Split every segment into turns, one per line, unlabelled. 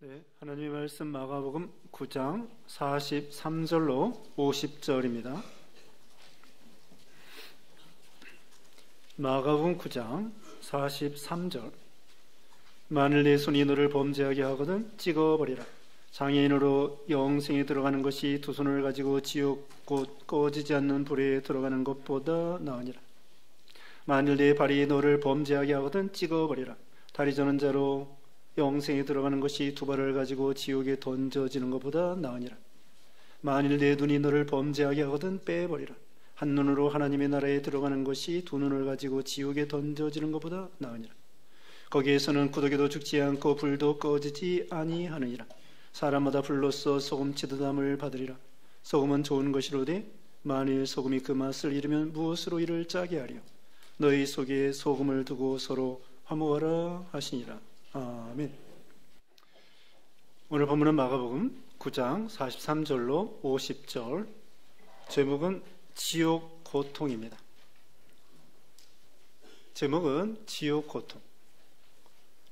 네, 하나님의 말씀 마가복음 9장 43절로 50절입니다. 마가복음 9장 43절. 만일 내 손이 너를 범죄하게 하거든 찍어버리라. 장애인으로 영생에 들어가는 것이 두 손을 가지고 지옥 곧 꺼지지 않는 불에 들어가는 것보다 나으니라. 만일 내 발이 너를 범죄하게 하거든 찍어버리라. 다리 저는 자로 영생에 들어가는 것이 두 발을 가지고 지옥에 던져지는 것보다 나으니라. 만일 내 눈이 너를 범죄하게 하거든 빼버리라. 한 눈으로 하나님의 나라에 들어가는 것이 두 눈을 가지고 지옥에 던져지는 것보다 나으니라. 거기에서는 구더기도 죽지 않고 불도 꺼지지 아니하느니라. 사람마다 불로써 소금치듯 함을 받으리라. 소금은 좋은 것이로되 만일 소금이 그 맛을 잃으면 무엇으로 이를 짜게 하리요. 너희 속에 소금을 두고 서로 화목하라 하시니라. 아멘. 오늘 본문은 마가복음 9장 43절로 50절. 제목은 지옥 고통입니다. 제목은 지옥 고통.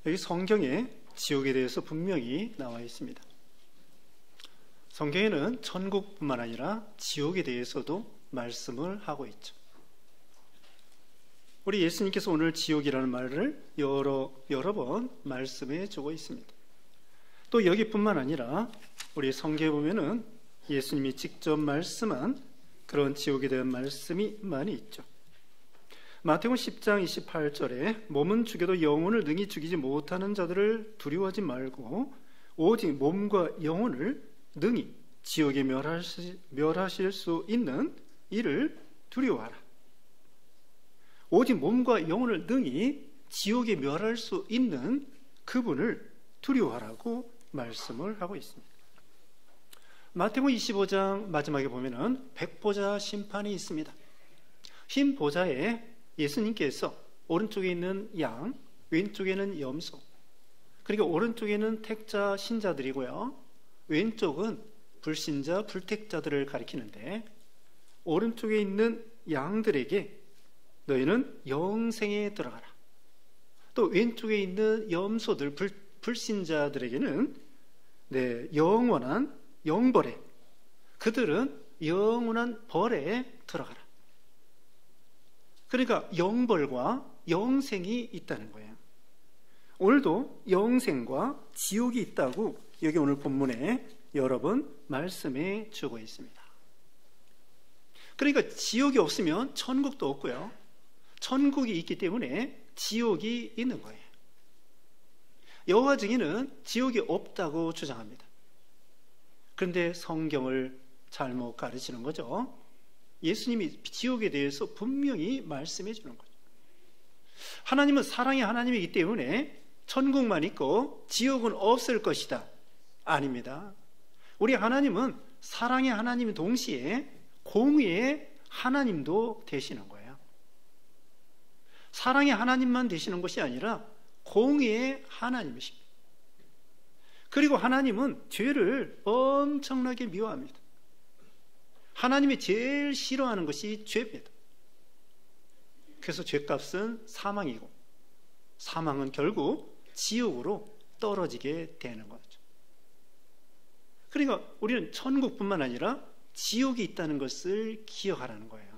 여기 성경에 지옥에 대해서 분명히 나와 있습니다. 성경에는 천국뿐만 아니라 지옥에 대해서도 말씀을 하고 있죠. 우리 예수님께서 오늘 지옥이라는 말을 여러 번 말씀해 주고 있습니다. 또 여기뿐만 아니라 우리 성경에 보면은 예수님이 직접 말씀한 그런 지옥에 대한 말씀이 많이 있죠. 마태복음 10장 28절에 몸은 죽여도 영혼을 능히 죽이지 못하는 자들을 두려워하지 말고 오직 몸과 영혼을 능히 지옥에 멸하실 수 있는 이를 두려워하라. 오직 몸과 영혼을 능히 지옥에 멸할 수 있는 그분을 두려워하라고 말씀을 하고 있습니다. 마태복음 25장 마지막에 보면은 백보자 심판이 있습니다. 흰 보자에 예수님께서 오른쪽에 있는 양, 왼쪽에는 염소, 그리고 오른쪽에는 택자 신자들이고요, 왼쪽은 불신자 불택자들을 가리키는데, 오른쪽에 있는 양들에게 너희는 영생에 들어가라. 또 왼쪽에 있는 염소들 불신자들에게는 영원한 영벌에, 그들은 영원한 벌에 들어가라. 그러니까 영벌과 영생이 있다는 거예요. 오늘도 영생과 지옥이 있다고 여기 오늘 본문에 여러 번 말씀해 주고 있습니다. 그러니까 지옥이 없으면 천국도 없고요, 천국이 있기 때문에 지옥이 있는 거예요. 여호와 증인은 지옥이 없다고 주장합니다. 그런데 성경을 잘못 가르치는 거죠. 예수님이 지옥에 대해서 분명히 말씀해 주는 거죠. 하나님은 사랑의 하나님이기 때문에 천국만 있고 지옥은 없을 것이다. 아닙니다. 우리 하나님은 사랑의 하나님 동시에 공의의 하나님도 되시는 거예요. 사랑의 하나님만 되시는 것이 아니라 공의의 하나님이십니다. 그리고 하나님은 죄를 엄청나게 미워합니다. 하나님이 제일 싫어하는 것이 죄입니다. 그래서 죄값은 사망이고, 사망은 결국 지옥으로 떨어지게 되는 거죠. 그러니까 우리는 천국뿐만 아니라 지옥이 있다는 것을 기억하라는 거예요.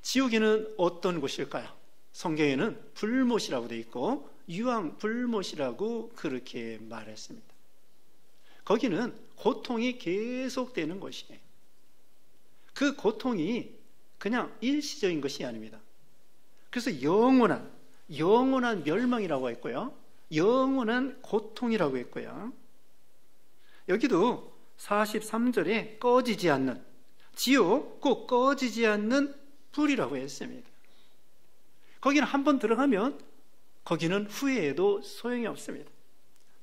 지옥에는 어떤 곳일까요? 성경에는 불못이라고 되어 있고 유황 불못이라고 그렇게 말했습니다. 거기는 고통이 계속되는 것이에요. 그 고통이 그냥 일시적인 것이 아닙니다. 그래서 영원한 멸망이라고 했고요, 영원한 고통이라고 했고요, 여기도 43절에 꺼지지 않는, 지옥 꼭 꺼지지 않는 불이라고 했습니다. 거기는 한번 들어가면 거기는 후회해도 소용이 없습니다.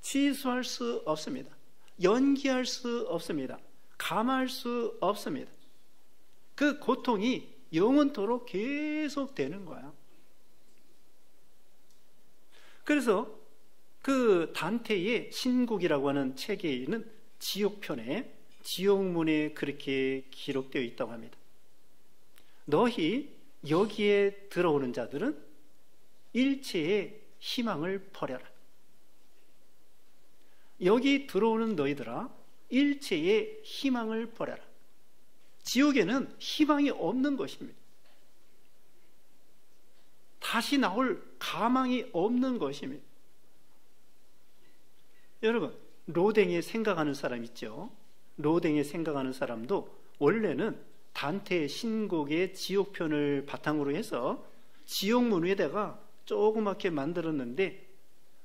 취소할 수 없습니다. 연기할 수 없습니다. 감할 수 없습니다. 그 고통이 영원토록 계속되는 거예요. 그래서 그 단테의 신국이라고 하는 책에는 지옥편에, 지옥문에 그렇게 기록되어 있다고 합니다. 너희 여기에 들어오는 자들은 일체의 희망을 버려라. 여기 들어오는 너희들아, 일체의 희망을 버려라. 지옥에는 희망이 없는 것입니다. 다시 나올 가망이 없는 것입니다. 여러분, 로댕에 생각하는 사람 있죠? 로댕에 생각하는 사람도 원래는 단테의 신곡의 지옥편을 바탕으로 해서 지옥문 위에다가 조그맣게 만들었는데,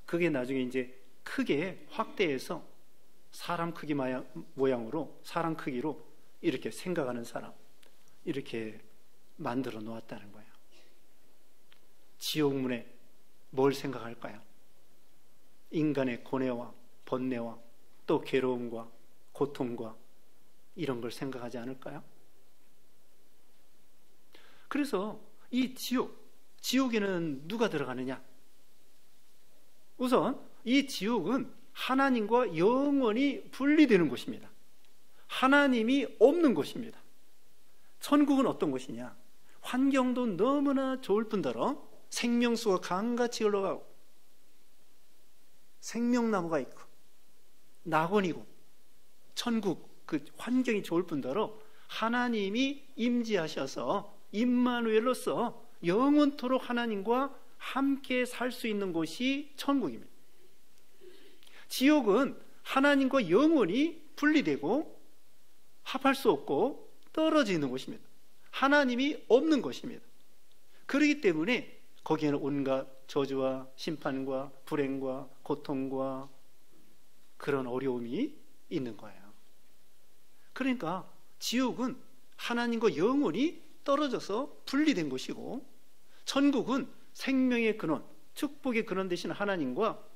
그게 나중에 이제 크게 확대해서 사람 크기 모양으로, 사람 크기로 이렇게 생각하는 사람, 이렇게 만들어 놓았다는 거예요. 지옥문에 뭘 생각할까요? 인간의 고뇌와 번뇌와 또 괴로움과 고통과 이런 걸 생각하지 않을까요? 그래서 이 지옥에는 누가 들어가느냐? 우선 이 지옥은 하나님과 영원히 분리되는 곳입니다. 하나님이 없는 곳입니다. 천국은 어떤 곳이냐? 환경도 너무나 좋을 뿐더러 생명수가 강같이 흘러가고 생명나무가 있고 낙원이고, 천국 그 환경이 좋을 뿐더러 하나님이 임재하셔서 임마누엘로서 영원토록 하나님과 함께 살 수 있는 곳이 천국입니다. 지옥은 하나님과 영원히 분리되고 합할 수 없고 떨어지는 곳입니다. 하나님이 없는 것입니다. 그렇기 때문에 거기에는 온갖 저주와 심판과 불행과 고통과 그런 어려움이 있는 거예요. 그러니까 지옥은 하나님과 영원히 떨어져서 분리된 곳이고, 천국은 생명의 근원, 축복의 근원 되신 하나님과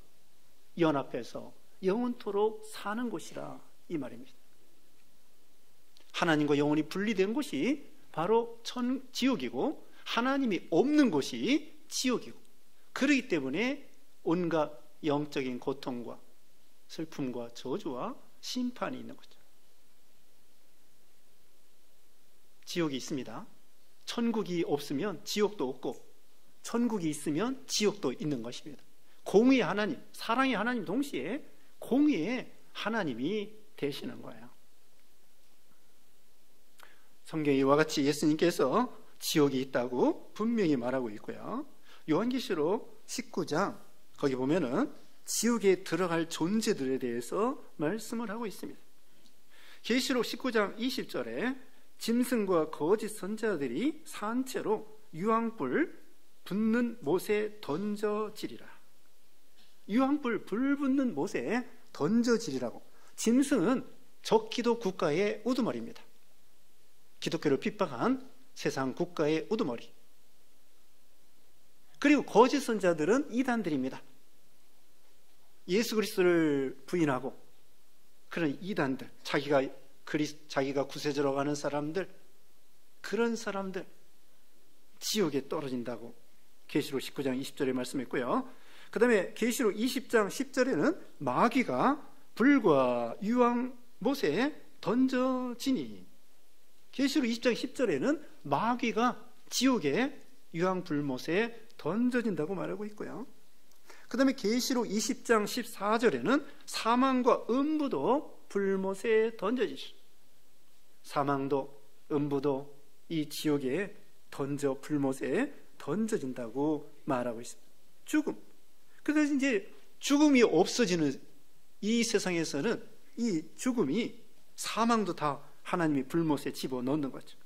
연합해서 영원토록 사는 곳이라 이 말입니다. 하나님과 영원히 분리된 곳이 바로 지옥이고, 하나님이 없는 곳이 지옥이고, 그렇기 때문에 온갖 영적인 고통과 슬픔과 저주와 심판이 있는 거죠. 지옥이 있습니다. 천국이 없으면 지옥도 없고, 천국이 있으면 지옥도 있는 것입니다. 공의의 하나님, 사랑의 하나님 동시에 공의의 하나님이 되시는 거예요. 성경에 이와 같이 예수님께서 지옥이 있다고 분명히 말하고 있고요. 요한계시록 19장 거기 보면은 지옥에 들어갈 존재들에 대해서 말씀을 하고 있습니다. 계시록 19장 20절에 짐승과 거짓 선자들이 산채로 유황불 붙는 못에 던져지리라. 유황불 불 붙는 못에 던져지리라고. 짐승은 적기도 국가의 우두머리입니다. 기독교를 핍박한 세상 국가의 우두머리. 그리고 거짓 선자들은 이단들입니다. 예수 그리스도를 부인하고 그런 이단들, 자기가 구세주라고 하는 사람들, 그런 사람들 지옥에 떨어진다고 계시록 19장 20절에 말씀했고요. 그 다음에 계시록 20장 10절에는 마귀가 불과 유황 못에 던져지니, 계시록 20장 10절에는 마귀가 지옥에 유황 불못에 던져진다고 말하고 있고요. 그 다음에 계시록 20장 14절에는 사망과 음부도 불못에 던져지시. 사망도 음부도 이 지옥에 불못에 던져진다고 말하고 있습니다. 죽음. 그래서 이제 죽음이 없어지는 이 세상에서는 이 죽음이, 사망도 다 하나님이 불못에 집어넣는 거죠.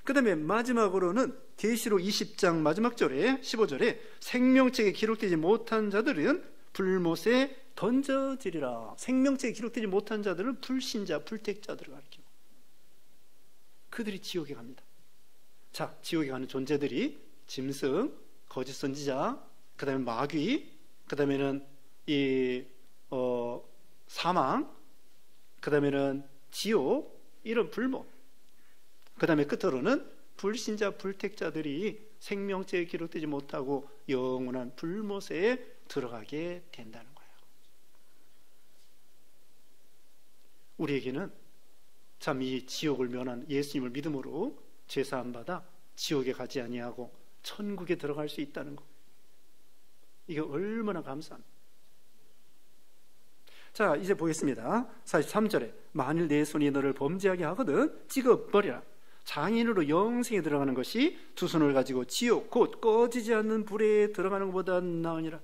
그 다음에 마지막으로는 계시록 20장 마지막 절에 15절에 생명책에 기록되지 못한 자들은 불못에 던져지리라. 생명책에 기록되지 못한 자들은 불신자, 불택자들을 가리킵니다. 그들이 지옥에 갑니다. 자, 지옥에 가는 존재들이 짐승, 거짓 선지자, 그 다음에 마귀, 그 다음에는 사망, 그 다음에는 지옥, 이런 불못, 그 다음에 끝으로는 불신자, 불택자들이 생명체에 기록되지 못하고 영원한 불못에 들어가게 된다는 거예요. 우리에게는 참 이 지옥을 면한 예수님을 믿음으로 죄사함 받아 지옥에 가지 아니하고 천국에 들어갈 수 있다는 것, 이게 얼마나 감사합니다. 자, 이제 보겠습니다. 43절에 만일 내 손이 너를 범죄하게 하거든 찍어버리라. 장애인으로 영생에 들어가는 것이 두 손을 가지고 지옥 곧 꺼지지 않는 불에 들어가는 것보다 나으니라.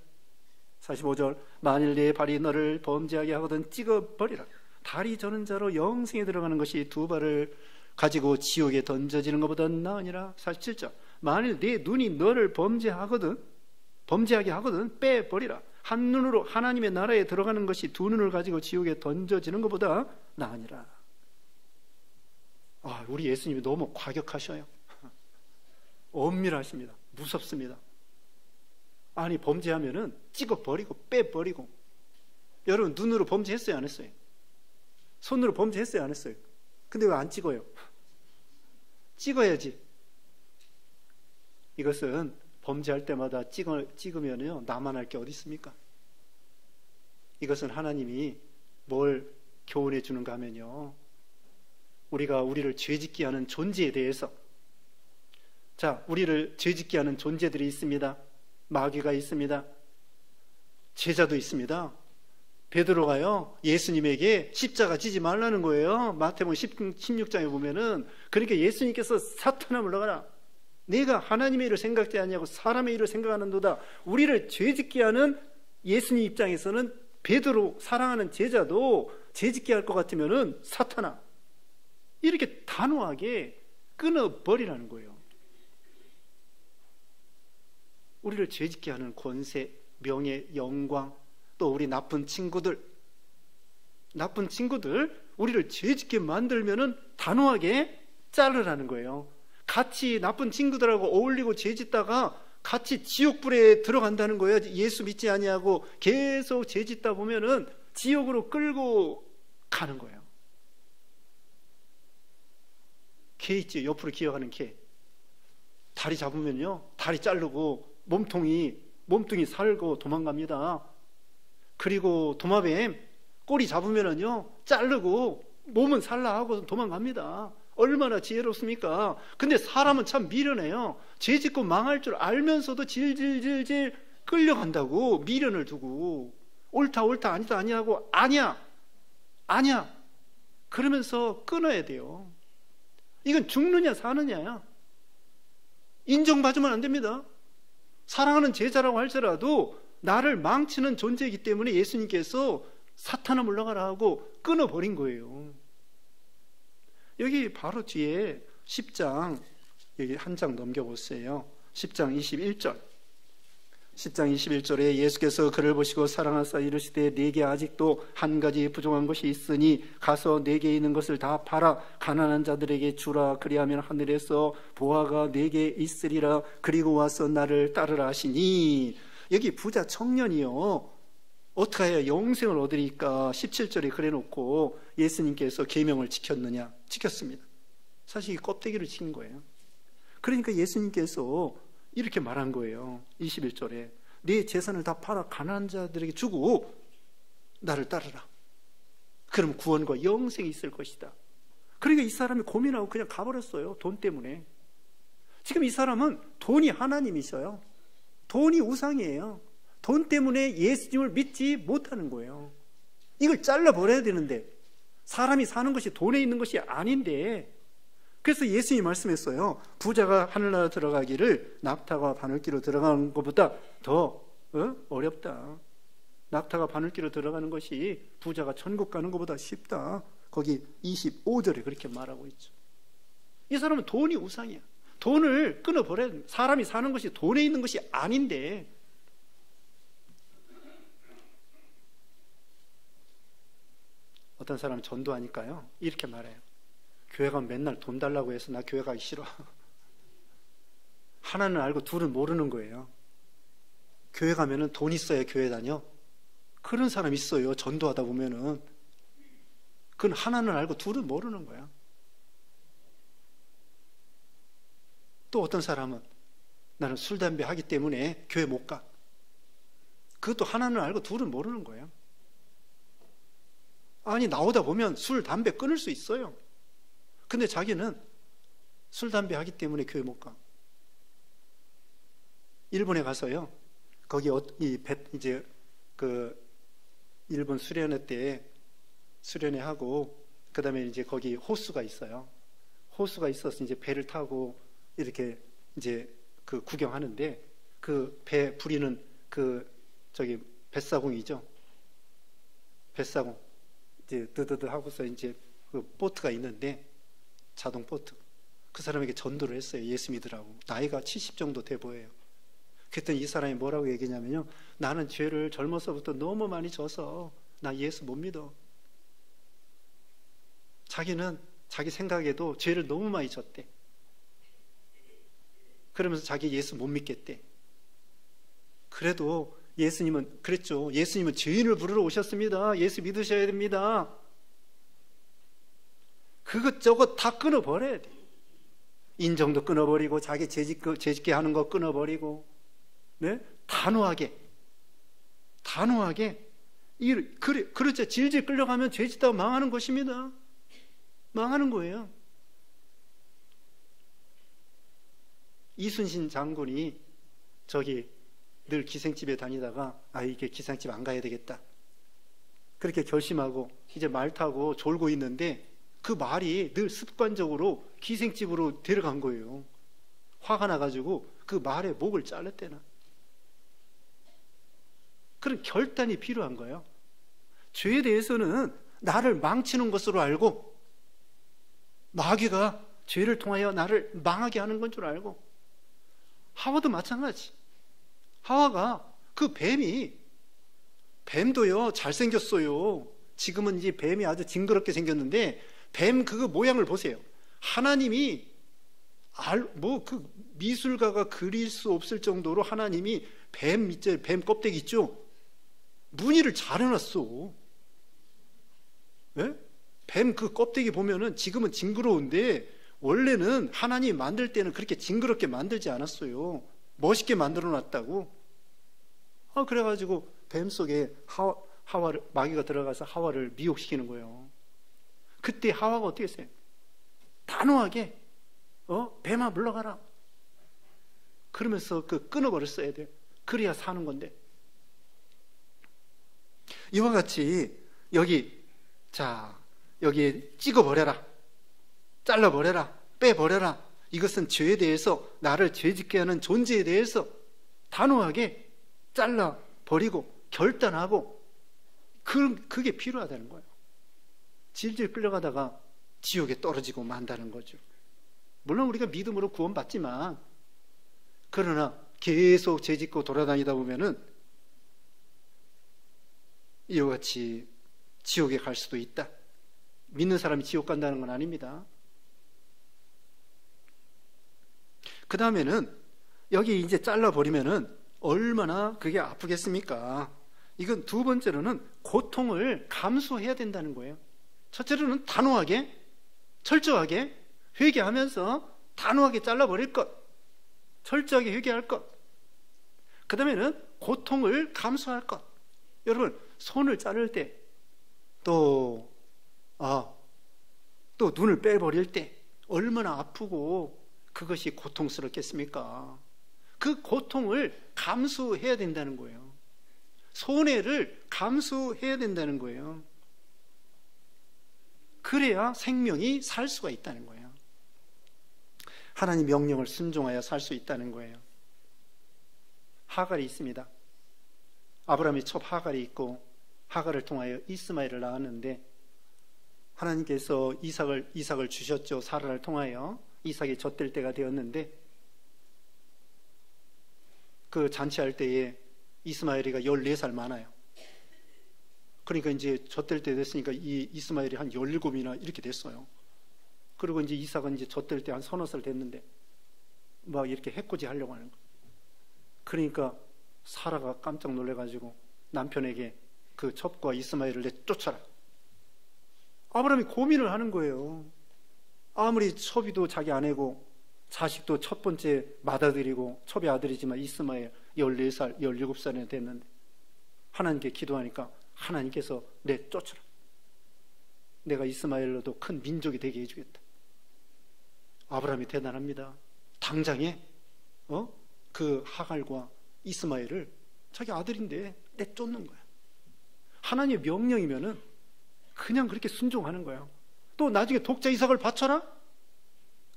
45절 만일 내 발이 너를 범죄하게 하거든 찍어버리라. 다리 저는 자로 영생에 들어가는 것이 두 발을 가지고 지옥에 던져지는 것보다 나으니라. 47절 만일 내 눈이 너를 범죄하게 하거든 빼버리라. 한 눈으로 하나님의 나라에 들어가는 것이 두 눈을 가지고 지옥에 던져지는 것보다 나으니라. 우리 예수님이 너무 과격하셔요. 엄밀하십니다. 무섭습니다. 아니, 범죄하면은 찍어버리고 빼버리고. 여러분, 눈으로 범죄했어요, 안 했어요? 손으로 범죄했어요, 안 했어요? 근데 왜 안 찍어요? 찍어야지. 이것은 범죄할 때마다 찍으면요, 나만 할 게 어디 있습니까? 이것은 하나님이 뭘 교훈해 주는가 하면요, 우리가 우리를 죄짓게 하는 존재에 대해서, 자, 우리를 죄짓게 하는 존재들이 있습니다. 마귀가 있습니다. 제자도 있습니다. 베드로가요, 예수님에게 십자가 지지 말라는 거예요. 마태복음 16장에 보면은. 그러니까 예수님께서 사탄아 물러가라. 내가 하나님의 일을 생각지 아니하고 사람의 일을 생각하는도다. 우리를 죄짓게 하는 예수님 입장에서는 베드로 사랑하는 제자도 죄짓게 할 것 같으면은 사탄아, 이렇게 단호하게 끊어버리라는 거예요. 우리를 죄짓게 하는 권세, 명예, 영광, 또 우리 나쁜 친구들, 우리를 죄짓게 만들면은 단호하게 자르라는 거예요. 같이 나쁜 친구들하고 어울리고 죄짓다가 같이 지옥불에 들어간다는 거예요. 예수 믿지 아니하고 계속 죄짓다 보면은 지옥으로 끌고 가는 거예요. 개 있지, 옆으로 기어가는 개. 다리 잡으면요, 다리 자르고 몸뚱이 살고 도망갑니다. 그리고 도마뱀 꼬리 잡으면은요, 자르고 몸은 살라 하고 도망갑니다. 얼마나 지혜롭습니까? 근데 사람은 참 미련해요. 죄 짓고 망할 줄 알면서도 질질질질 끌려간다고. 미련을 두고 옳다 아니다 아니하고 아니야 그러면서 끊어야 돼요. 이건 죽느냐 사느냐야. 인정받으면 안 됩니다. 사랑하는 제자라고 할지라도 나를 망치는 존재이기 때문에 예수님께서 사탄아 물러가라 하고 끊어버린 거예요. 여기 바로 뒤에 10장, 여기 한 장 넘겨보세요. 10장 21절. 10장 21절에 예수께서 그를 보시고 사랑하사 이르시되 내게 아직도 한 가지 부족한 것이 있으니 가서 내게 있는 것을 다 팔아 가난한 자들에게 주라. 그리하면 하늘에서 보화가 내게 있으리라. 그리고 와서 나를 따르라 하시니. 여기 부자 청년이요, 어떻게 해야 영생을 얻으리까? 17절에 그래놓고 예수님께서 계명을 지켰느냐? 지켰습니다. 사실 이 껍데기를 지킨 거예요. 그러니까 예수님께서 이렇게 말한 거예요. 21절에 네 재산을 다 팔아 가난한 자들에게 주고 나를 따르라. 그럼 구원과 영생이 있을 것이다. 그러니까 이 사람이 고민하고 그냥 가버렸어요. 돈 때문에. 지금 이 사람은 돈이 하나님이셔요. 돈이 우상이에요. 돈 때문에 예수님을 믿지 못하는 거예요. 이걸 잘라버려야 되는데, 사람이 사는 것이 돈에 있는 것이 아닌데. 그래서 예수님이 말씀했어요. 부자가 하늘나라 들어가기를 낙타가 바늘기로 들어가는 것보다 더 어렵다. 낙타가 바늘기로 들어가는 것이 부자가 천국 가는 것보다 쉽다. 거기 25절에 그렇게 말하고 있죠. 이 사람은 돈이 우상이야. 돈을 끊어버려야 됩니다. 사람이 사는 것이 돈에 있는 것이 아닌데. 어떤 사람은 전도하니까요, 이렇게 말해요. 교회 가면 맨날 돈 달라고 해서 나 교회 가기 싫어. 하나는 알고 둘은 모르는 거예요. 교회 가면은 돈 있어야 교회 다녀? 그런 사람 있어요. 전도하다 보면은. 그건 하나는 알고 둘은 모르는 거야. 또 어떤 사람은 나는 술, 담배 하기 때문에 교회 못 가. 그것도 하나는 알고 둘은 모르는 거예요. 아니, 나오다 보면 술, 담배 끊을 수 있어요. 근데 자기는 술, 담배 하기 때문에 교회 못 가. 일본에 가서요, 거기 이제 일본 수련회 때 수련회하고 그다음에 이제 거기 호수가 있어요. 호수가 있어서 이제 배를 타고 이렇게 이제 그 구경하는데 그 배 부리는 그 저기 뱃사공이죠. 뱃사공 이제 드드드 하고서 이제 그 보트가 있는데 자동 보트. 그 사람에게 전도를 했어요. 예수 믿으라고. 나이가 70 정도 돼 보여요. 그랬더니 이 사람이 뭐라고 얘기냐면요. 나는 죄를 젊어서부터 너무 많이 져서 나 예수 못 믿어. 자기는 자기 생각에도 죄를 너무 많이 졌대. 그러면서 자기 예수 못 믿겠대. 그래도 예수님은 그랬죠. 예수님은 죄인을 부르러 오셨습니다. 예수 믿으셔야 됩니다. 그것저것 다 끊어버려야 돼. 인정도 끊어버리고 자기 죄짓게 하는 거 끊어버리고, 네? 단호하게 그렇죠. 질질 끌려가면 죄짓다가 망하는 것입니다. 망하는 거예요. 이순신 장군이 저기 늘 기생집에 다니다가 이게 기생집 안 가야 되겠다 그렇게 결심하고 이제 말 타고 졸고 있는데 그 말이 늘 습관적으로 기생집으로 데려간 거예요. 화가 나가지고 그 말의 목을 잘랐대나. 그런 결단이 필요한 거예요. 죄에 대해서는 나를 망치는 것으로 알고 마귀가 죄를 통하여 나를 망하게 하는 건 줄 알고, 하와도 마찬가지. 하와가 그 뱀도요 잘생겼어요. 지금은 이제 뱀이 아주 징그럽게 생겼는데 뱀 그 모양을 보세요. 하나님이 그 미술가가 그릴 수 없을 정도로 하나님이 뱀 껍데기 있죠? 무늬를 잘 해놨어. 네? 뱀 그 껍데기 보면은 지금은 징그러운데 원래는 하나님이 만들 때는 그렇게 징그럽게 만들지 않았어요. 멋있게 만들어 놨다고. 그래가지고 뱀 속에 마귀가 들어가서 하와를 미혹시키는 거예요. 그때 하와가 어떻게 했어요? 단호하게 뱀아 물러가라. 그러면서 끊어버렸어야 돼요. 그래야 사는 건데. 이와 같이 여기 찍어버려라, 잘라버려라, 빼버려라. 이것은 죄에 대해서, 나를 죄짓게 하는 존재에 대해서 단호하게 잘라버리고 결단하고, 그게 필요하다는 거예요. 질질 끌려가다가 지옥에 떨어지고 만다는 거죠. 물론 우리가 믿음으로 구원받지만, 그러나 계속 죄짓고 돌아다니다 보면은 이와 같이 지옥에 갈 수도 있다. 믿는 사람이 지옥 간다는 건 아닙니다. 그 다음에는 여기 이제 잘라버리면은 얼마나 그게 아프겠습니까? 이건 두 번째로는 고통을 감수해야 된다는 거예요. 첫째로는 단호하게, 철저하게 회개하면서 단호하게 잘라버릴 것, 철저하게 회개할 것. 그 다음에는 고통을 감수할 것. 여러분, 손을 자를 때, 또 눈을 빼버릴 때 얼마나 아프고 그것이 고통스럽겠습니까? 그 고통을 감수해야 된다는 거예요. 손해를 감수해야 된다는 거예요. 그래야 생명이 살 수가 있다는 거예요. 하나님 명령을 순종하여 살 수 있다는 거예요. 하갈이 있습니다. 아브라함이 첩 하갈이 있고, 하갈을 통하여 이스마엘을 낳았는데, 하나님께서 이삭을 주셨죠. 사라를 통하여. 이삭이 젖될 때가 되었는데, 그 잔치할 때에 이스마엘이가 14살 많아요. 그러니까 이제 젖될 때 됐으니까 이 이스마엘이 한 17이나 이렇게 됐어요. 그리고 이제 이삭은 이제 젖될 때 한 서너 살 됐는데 막 이렇게 해코지 하려고 하는 거예요. 그러니까 사라가 깜짝 놀래가지고 남편에게 그 첩과 이스마엘을 내쫓아라. 아브라함이 고민을 하는 거예요. 아무리 첩이도 자기 아내고 자식도 첫 번째 맏아들이고 첩의 아들이지만 이스마엘 14살, 17살이나 됐는데 하나님께 기도하니까 하나님께서 내쫓아라. 내가 이스마엘로도 큰 민족이 되게 해주겠다. 아브라함이 대단합니다. 당장에 그 하갈과 이스마엘을 자기 아들인데 내쫓는 거야. 하나님의 명령이면은 그냥 그렇게 순종하는 거예요. 또 나중에 독자 이삭을 바쳐라?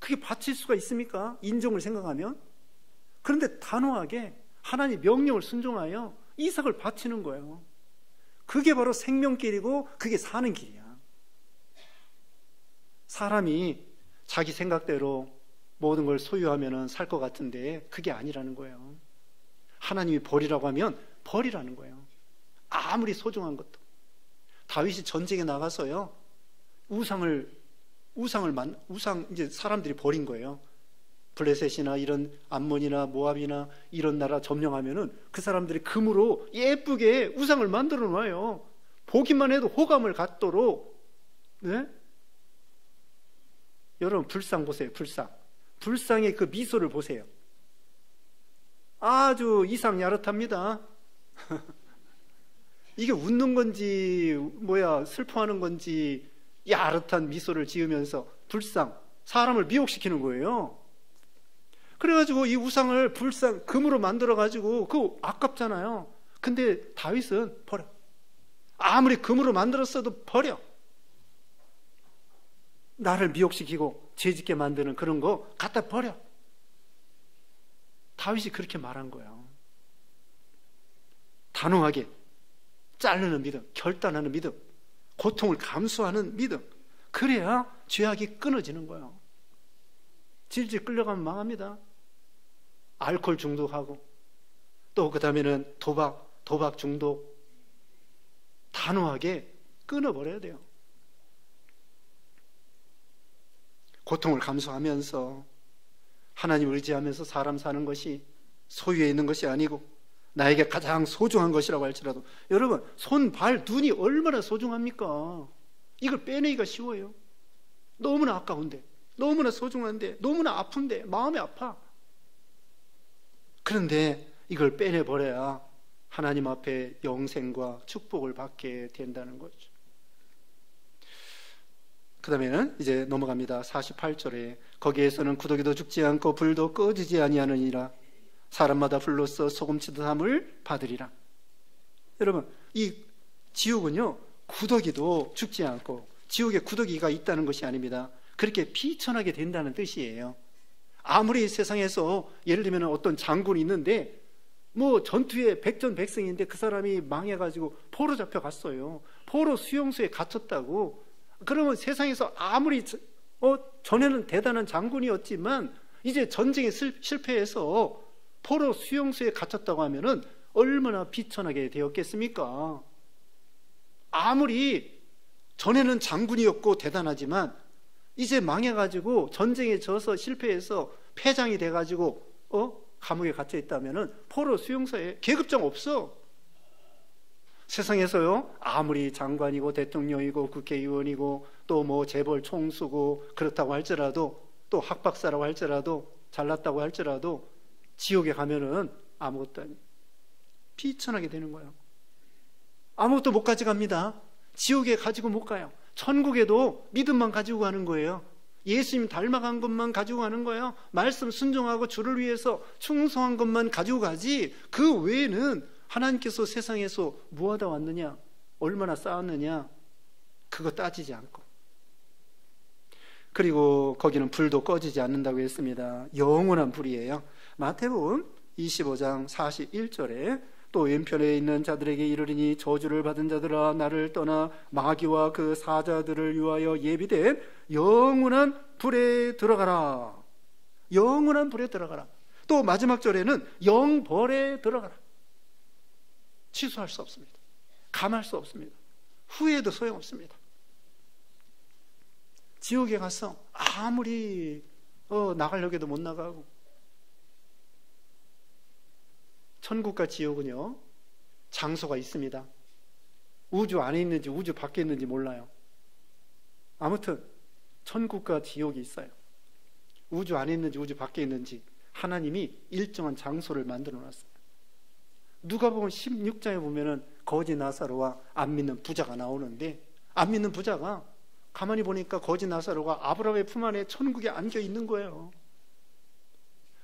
그게 바칠 수가 있습니까? 인종을 생각하면. 그런데 단호하게 하나님의 명령을 순종하여 이삭을 바치는 거예요. 그게 바로 생명길이고 그게 사는 길이야. 사람이 자기 생각대로 모든 걸 소유하면 살 것 같은데 그게 아니라는 거예요. 하나님이 버리라고 하면 버리라는 거예요. 아무리 소중한 것도. 다윗이 전쟁에 나가서요, 우상 이제 사람들이 버린 거예요. 블레셋이나 이런 암몬이나 모압이나 이런 나라 점령하면은 그 사람들이 금으로 예쁘게 우상을 만들어 놔요. 보기만 해도 호감을 갖도록. 네? 여러분 불상 보세요. 불상의 그 미소를 보세요. 아주 이상야릇합니다. 이게 웃는 건지 슬퍼하는 건지 야릇한 미소를 지으면서 불상, 사람을 미혹시키는 거예요. 그래가지고 이 우상을 금으로 만들어가지고 그거 아깝잖아요. 근데 다윗은 버려. 아무리 금으로 만들었어도 버려. 나를 미혹시키고 죄짓게 만드는 그런 거 갖다 버려. 다윗이 그렇게 말한 거예요. 단호하게 자르는 믿음, 결단하는 믿음, 고통을 감수하는 믿음. 그래야 죄악이 끊어지는 거예요. 질질 끌려가면 망합니다. 알코올 중독하고 또 그 다음에는 도박 중독. 단호하게 끊어버려야 돼요. 고통을 감수하면서 하나님을 의지하면서 사람 사는 것이 소유에 있는 것이 아니고 나에게 가장 소중한 것이라고 할지라도, 여러분 손, 발, 눈이 얼마나 소중합니까? 이걸 빼내기가 쉬워요. 너무나 아까운데, 너무나 소중한데, 너무나 아픈데, 마음이 아파. 그런데 이걸 빼내버려야 하나님 앞에 영생과 축복을 받게 된다는 거죠. 그 다음에는 이제 넘어갑니다. 48절에 거기에서는 구더기도 죽지 않고 불도 꺼지지 아니하느니라. 사람마다 불로써 소금치듯 함을 받으리라. 여러분, 이 지옥은요, 구더기도 죽지 않고 지옥에 구더기가 있다는 것이 아닙니다. 그렇게 비천하게 된다는 뜻이에요. 아무리 세상에서 예를 들면 어떤 장군이 있는데 전투에 백전백승인데 그 사람이 망해가지고 포로 잡혀갔어요. 포로 수용소에 갇혔다고. 그러면 세상에서 아무리 전에는 대단한 장군이었지만 이제 전쟁에 실패해서 포로 수용소에 갇혔다고 하면은 얼마나 비천하게 되었겠습니까? 아무리 전에는 장군이었고 대단하지만 이제 망해가지고 전쟁에 져서 실패해서 패장이 돼가지고 감옥에 갇혀 있다면은 포로 수용소에 계급장 없어. 세상에서요, 아무리 장관이고 대통령이고 국회의원이고 또 재벌 총수고 그렇다고 할지라도, 또 학박사라고 할지라도, 잘났다고 할지라도 지옥에 가면은 아무것도 아니에요. 비천하게 되는 거예요. 아무것도 못 가져갑니다. 지옥에 가지고 못 가요. 천국에도 믿음만 가지고 가는 거예요. 예수님 닮아간 것만 가지고 가는 거예요. 말씀 순종하고 주를 위해서 충성한 것만 가지고 가지, 그 외에는 하나님께서 세상에서 무엇하다 왔느냐, 얼마나 쌓았느냐, 그거 따지지 않고. 그리고 거기는 불도 꺼지지 않는다고 했습니다. 영원한 불이에요. 마태복음 25장 41절에 또 왼편에 있는 자들에게 이르리니 저주를 받은 자들아 나를 떠나 마귀와 그 사자들을 위하여 예비된 영원한 불에 들어가라. 영원한 불에 들어가라. 또 마지막 절에는 영벌에 들어가라. 취소할 수 없습니다. 감할 수 없습니다. 후회해도 소용없습니다. 지옥에 가서 아무리 나가려고 해도 못 나가고. 천국과 지옥은요, 장소가 있습니다. 우주 안에 있는지 우주 밖에 있는지 몰라요. 아무튼 천국과 지옥이 있어요. 우주 안에 있는지 우주 밖에 있는지 하나님이 일정한 장소를 만들어 놨어요. 누가복음 16장에 보면은 거지 나사로와 안 믿는 부자가 나오는데, 안 믿는 부자가 가만히 보니까 거지 나사로가 아브라함의 품 안에 천국에 안겨 있는 거예요.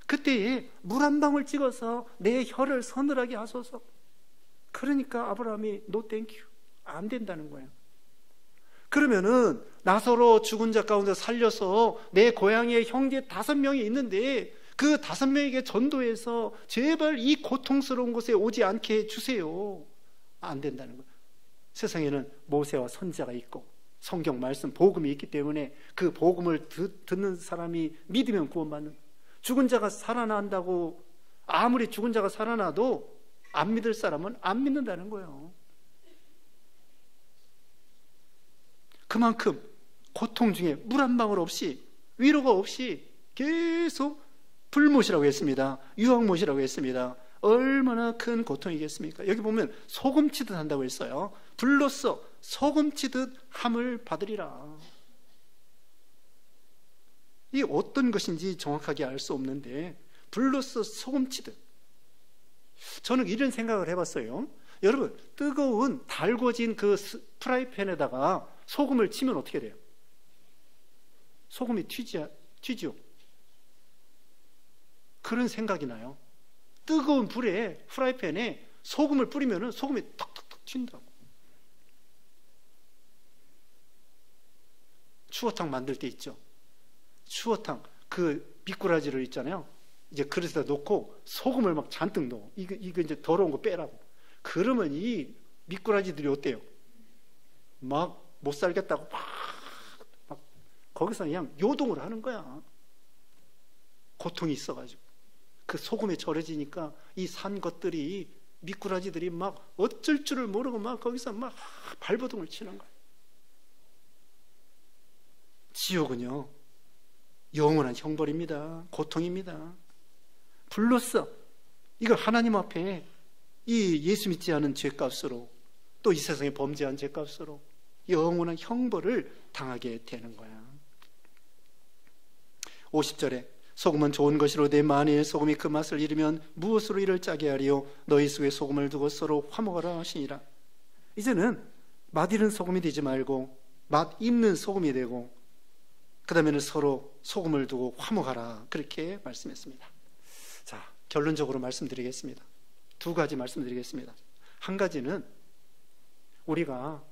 그때에 물 한 방울 찍어서 내 혀를 서늘하게 하소서. 그러니까 아브라함이 노 땡큐, 안 된다는 거예요. 그러면은 나사로 죽은 자 가운데 살려서 내 고향에 형제 5명이 있는데 그 5명에게 전도해서 제발 이 고통스러운 곳에 오지 않게 해주세요. 안 된다는 거예요. 세상에는 모세와 선지자가 있고 성경 말씀 복음이 있기 때문에 그 복음을 듣는 사람이 믿으면 구원받는, 죽은 자가 살아난다고 아무리 죽은 자가 살아나도 안 믿을 사람은 안 믿는다는 거예요. 그만큼 고통 중에 물 한 방울 없이 위로가 없이 계속 불못이라고 했습니다. 유황못이라고 했습니다. 얼마나 큰 고통이겠습니까? 여기 보면 소금치듯 한다고 했어요. 불로써 소금치듯 함을 받으리라. 이 어떤 것인지 정확하게 알 수 없는데 불로써 소금치듯. 저는 이런 생각을 해봤어요. 여러분, 뜨거운 달궈진 그 프라이팬에다가 소금을 치면 어떻게 돼요? 소금이 튀지요. 그런 생각이 나요. 뜨거운 불에 프라이팬에 소금을 뿌리면 소금이 탁탁탁 튄다고. 추어탕 만들 때 있죠. 추어탕 그 미꾸라지를 있잖아요. 이제 그릇에다 놓고 소금을 막 잔뜩 넣어. 이거 이제 더러운 거 빼라고. 그러면 이 미꾸라지들이 어때요? 막 못 살겠다고 막 거기서 그냥 요동을 하는 거야. 고통이 있어가지고. 그 소금에 절여지니까 이 산 것들이, 미꾸라지들이 막 어쩔 줄을 모르고 막 거기서 막 발버둥을 치는 거야. 지옥은요, 영원한 형벌입니다. 고통입니다. 불로써 이걸 하나님 앞에 이 예수 믿지 않은 죄값으로, 또 이 세상에 범죄한 죄값으로 영원한 형벌을 당하게 되는 거야. 50절에 소금은 좋은 것이로되 만일 소금이 그 맛을 잃으면 무엇으로 이를 짜게 하리요? 너희 속에 소금을 두고 서로 화목하라 하시니라. 이제는 맛 잃은 소금이 되지 말고 맛 있는 소금이 되고, 그 다음에는 서로 소금을 두고 화목하라, 그렇게 말씀했습니다. 자, 결론적으로 말씀드리겠습니다. 2가지 말씀드리겠습니다. 한 가지는 우리가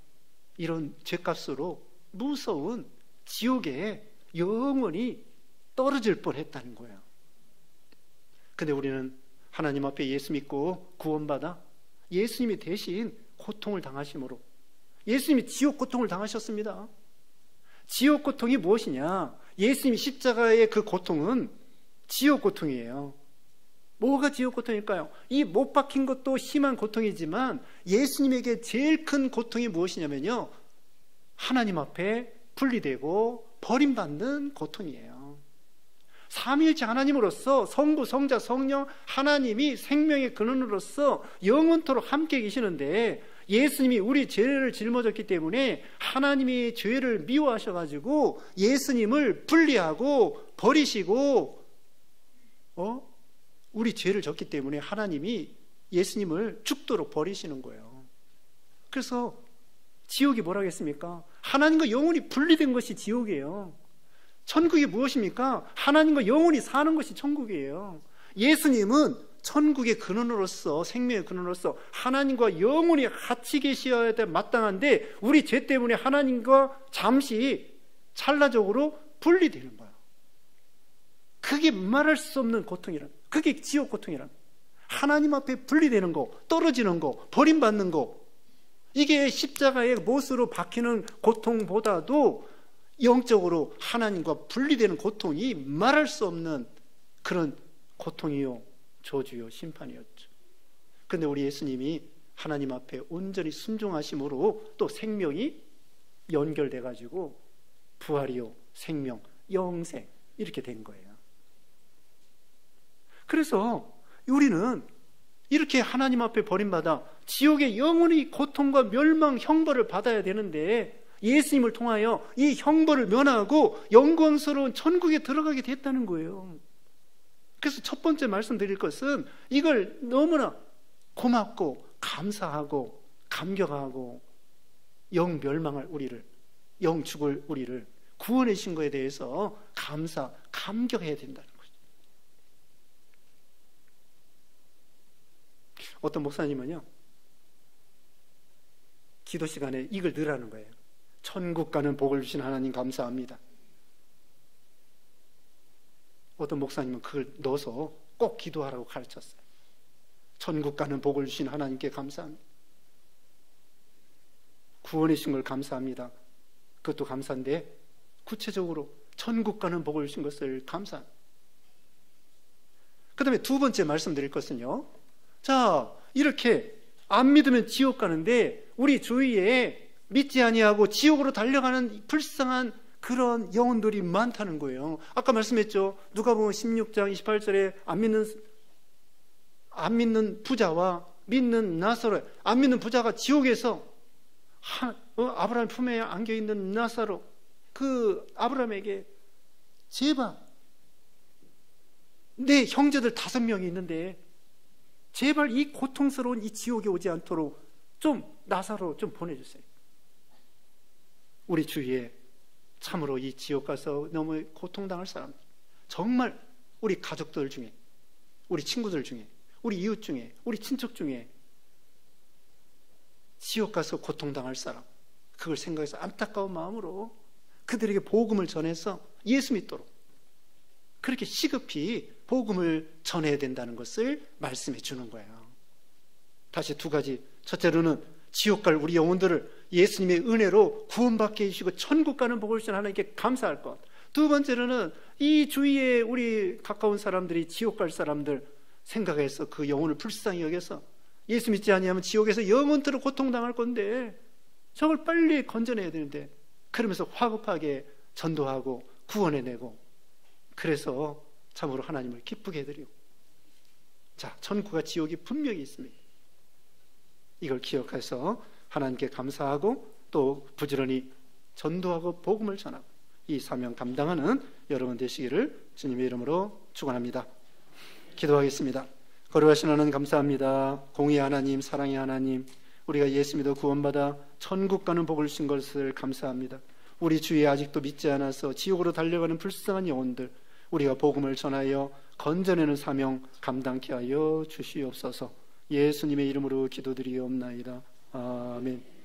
이런 죄값으로 무서운 지옥에 영원히 떨어질 뻔했다는 거예요. 근데 우리는 하나님 앞에 예수 믿고 구원받아 예수님이 대신 고통을 당하심으로, 예수님이 지옥 고통을 당하셨습니다. 지옥 고통이 무엇이냐? 예수님이 십자가의 그 고통은 지옥 고통이에요. 뭐가 지옥 고통일까요? 이 못 박힌 것도 심한 고통이지만 예수님에게 제일 큰 고통이 무엇이냐면요, 하나님 앞에 분리되고 버림받는 고통이에요. 삼위일체 하나님으로서 성부, 성자, 성령 하나님이 생명의 근원으로서 영원토록 함께 계시는데, 예수님이 우리 죄를 짊어졌기 때문에 하나님이 죄를 미워하셔가지고 예수님을 분리하고 버리시고, 우리 죄를 졌기 때문에 하나님이 예수님을 죽도록 버리시는 거예요. 그래서 지옥이 뭐라고 했습니까? 하나님과 영원히 분리된 것이 지옥이에요. 천국이 무엇입니까? 하나님과 영원히 사는 것이 천국이에요. 예수님은 천국의 근원으로서, 생명의 근원으로서 하나님과 영원히 같이 계셔야 돼 마땅한데, 우리 죄 때문에 하나님과 잠시 찰나적으로 분리되는 거예요. 그게 말할 수 없는 고통이란, 그게 지옥 고통이란, 하나님 앞에 분리되는 거, 떨어지는 거, 버림받는 거, 이게 십자가의 못으로 박히는 고통보다도 영적으로 하나님과 분리되는 고통이 말할 수 없는 그런 고통이요, 저주요, 심판이었죠. 그런데 우리 예수님이 하나님 앞에 온전히 순종하심으로 또 생명이 연결돼 가지고 부활이요, 생명, 영생, 이렇게 된 거예요. 그래서 우리는 이렇게 하나님 앞에 버림받아 지옥의 영원히 고통과 멸망, 형벌을 받아야 되는데, 예수님을 통하여 이 형벌을 면하고 영광스러운 천국에 들어가게 됐다는 거예요. 그래서 첫 번째 말씀드릴 것은, 이걸 너무나 고맙고 감사하고 감격하고 영 멸망할 우리를, 영 죽을 우리를 구원해 주신 것에 대해서 감격해야 된다는 거죠. 어떤 목사님은요, 기도 시간에 이걸 넣으라는 거예요. 천국 가는 복을 주신 하나님 감사합니다. 어떤 목사님은 그걸 넣어서 꼭 기도하라고 가르쳤어요. 천국 가는 복을 주신 하나님께 감사합니다. 구원해 주신 걸 감사합니다. 그것도 감사한데 구체적으로 천국 가는 복을 주신 것을 감사합니다. 그 다음에 두 번째 말씀드릴 것은요, 자, 이렇게 안 믿으면 지옥 가는데 우리 주위에 믿지 아니하고 지옥으로 달려가는 불쌍한 그런 영혼들이 많다는 거예요. 아까 말씀했죠. 누가복음 16장 28절에 안 믿는 부자와 믿는 나사로, 안 믿는 부자가 지옥에서 아브라함 품에 안겨있는 나사로, 그 아브라함에게 제발 내 형제들 5명이 있는데 제발 이 고통스러운 이 지옥에 오지 않도록 좀 나사로 좀 보내주세요. 우리 주위에 참으로 이 지옥 가서 너무 고통당할 사람, 정말 우리 가족들 중에, 우리 친구들 중에, 우리 이웃 중에, 우리 친척 중에 지옥 가서 고통당할 사람, 그걸 생각해서 안타까운 마음으로 그들에게 복음을 전해서 예수 믿도록 그렇게 시급히 복음을 전해야 된다는 것을 말씀해 주는 거예요. 다시 두 가지. 첫째로는 지옥 갈 우리 영혼들을 예수님의 은혜로 구원받게 해주시고 천국 가는 복을 주신 하나님께 감사할 것. 두 번째로는 이 주위에 우리 가까운 사람들이 지옥 갈 사람들 생각해서 그 영혼을 불쌍히 여겨서 예수 믿지 아니하면 지옥에서 영원토록 고통당할 건데 저걸 빨리 건져내야 되는데, 그러면서 화급하게 전도하고 구원해내고, 그래서 참으로 하나님을 기쁘게 해드리고, 자, 천국과 지옥이 분명히 있습니다. 이걸 기억해서 하나님께 감사하고 또 부지런히 전도하고 복음을 전하고 이 사명 감당하는 여러분 되시기를 주님의 이름으로 축원합니다. 기도하겠습니다. 거룩하신 하나님 감사합니다. 공의의 하나님, 사랑의 하나님, 우리가 예수 믿어 구원받아 천국 가는 복을 주신 것을 감사합니다. 우리 주위에 아직도 믿지 않아서 지옥으로 달려가는 불쌍한 영혼들, 우리가 복음을 전하여 건져내는 사명 감당케 하여 주시옵소서. 예수님의 이름으로 기도드리옵나이다. 아멘.